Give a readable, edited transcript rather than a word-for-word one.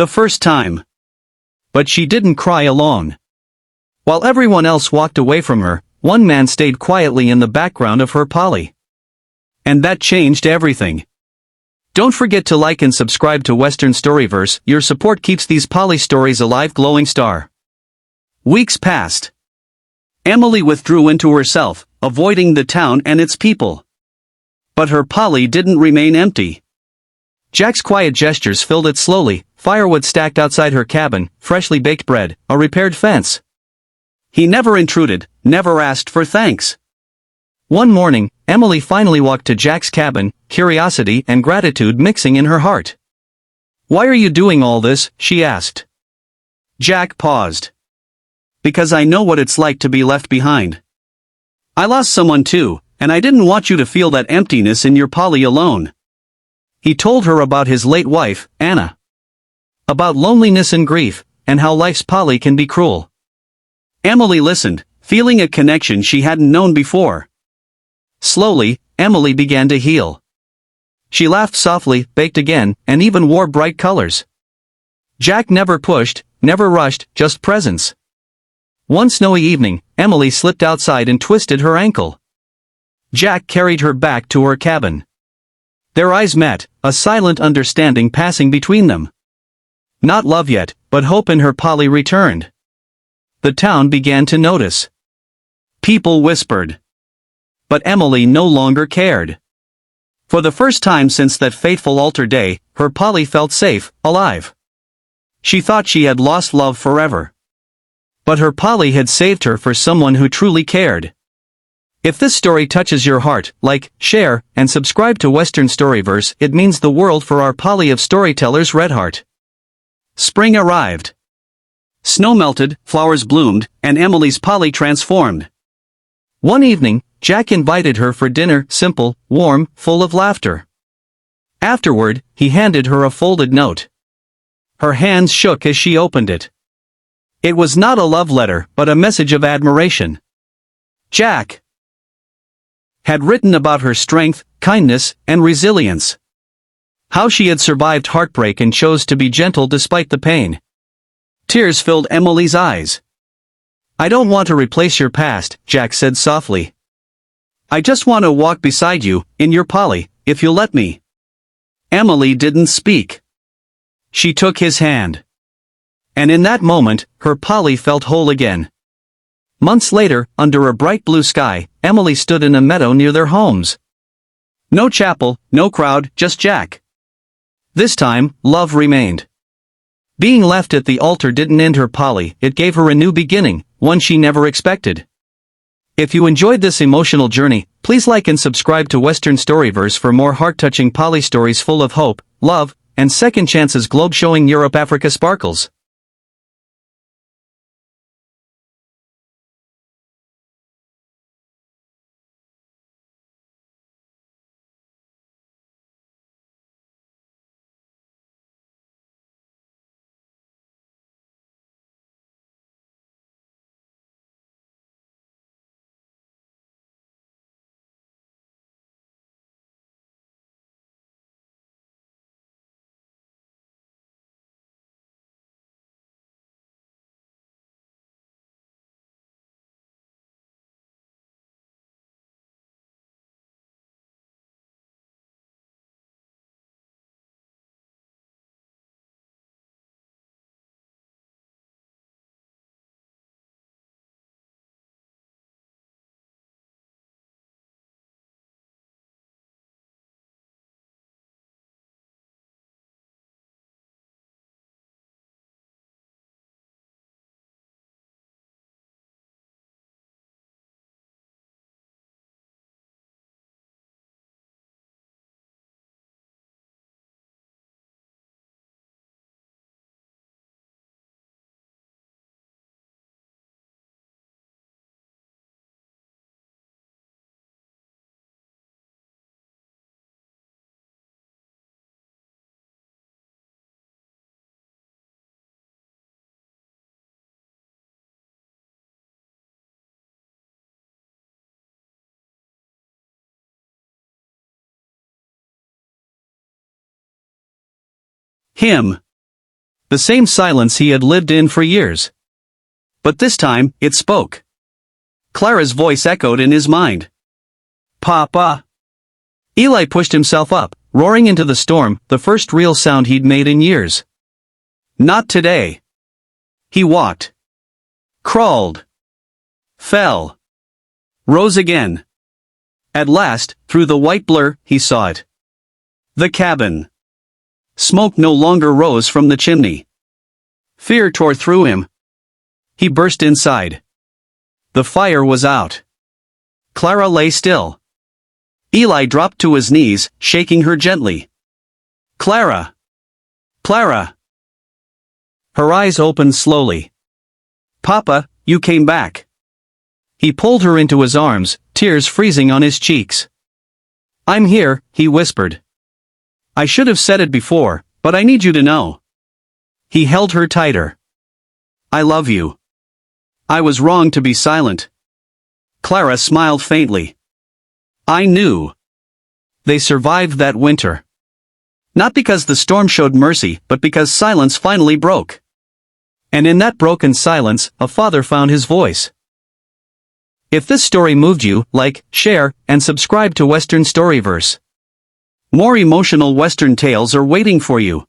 The first time. But she didn't cry alone. While everyone else walked away from her, one man stayed quietly in the background of her Polly. And that changed everything. Don't forget to like and subscribe to Western Storyverse. Your support keeps these Polly stories alive. Glowing star. Weeks passed. Emily withdrew into herself, avoiding the town and its people. But her Polly didn't remain empty. Jack's quiet gestures filled it slowly, firewood stacked outside her cabin, freshly baked bread, a repaired fence. He never intruded, never asked for thanks. One morning, Emily finally walked to Jack's cabin, curiosity and gratitude mixing in her heart. "Why are you doing all this?" she asked. Jack paused. "Because I know what it's like to be left behind. I lost someone too, and I didn't want you to feel that emptiness in your Polly alone." He told her about his late wife, Anna. About loneliness and grief, and how life's Polly can be cruel. Emily listened, feeling a connection she hadn't known before. Slowly, Emily began to heal. She laughed softly, baked again, and even wore bright colors. Jack never pushed, never rushed, just presence. One snowy evening, Emily slipped outside and twisted her ankle. Jack carried her back to her cabin. Their eyes met, a silent understanding passing between them. Not love yet, but hope in her Polly returned. The town began to notice. People whispered. But Emily no longer cared. For the first time since that fateful altar day, her Polly felt safe, alive. She thought she had lost love forever. But her Polly had saved her for someone who truly cared. If this story touches your heart, like, share, and subscribe to Western Storyverse. It means the world for our Polly of storytellers. Redheart. Spring arrived. Snow melted, flowers bloomed, and Emily's Polly transformed. One evening, Jack invited her for dinner, simple, warm, full of laughter. Afterward, he handed her a folded note. Her hands shook as she opened it. It was not a love letter, but a message of admiration. Jack had written about her strength, kindness, and resilience. How she had survived heartbreak and chose to be gentle despite the pain. Tears filled Emily's eyes. "I don't want to replace your past," Jack said softly. "I just want to walk beside you, in your Polly, if you'll let me." Emily didn't speak. She took his hand. And in that moment, her Polly felt whole again. Months later, under a bright blue sky, Emily stood in a meadow near their homes. No chapel, no crowd, just Jack. This time, love remained. Being left at the altar didn't end her Polly, it gave her a new beginning, one she never expected. If you enjoyed this emotional journey, please like and subscribe to Western Storyverse for more heart-touching Polly stories full of hope, love, and second chances. Globe showing Europe, Africa sparkles. Him. The same silence he had lived in for years. But this time, it spoke. Clara's voice echoed in his mind. "Papa." Eli pushed himself up, roaring into the storm, the first real sound he'd made in years. Not today. He walked. Crawled. Fell. Rose again. At last, through the white blur, he saw it. The cabin. Smoke no longer rose from the chimney. Fear tore through him. He burst inside. The fire was out. Clara lay still. Eli dropped to his knees, shaking her gently. "Clara! Clara!" Her eyes opened slowly. "Papa, you came back." He pulled her into his arms, tears freezing on his cheeks. "I'm here," he whispered. "I should have said it before, but I need you to know." He held her tighter. "I love you. I was wrong to be silent." Clara smiled faintly. "I knew." They survived that winter. Not because the storm showed mercy, but because silence finally broke. And in that broken silence, a father found his voice. If this story moved you, like, share, and subscribe to Western Storyverse. More emotional Western tales are waiting for you.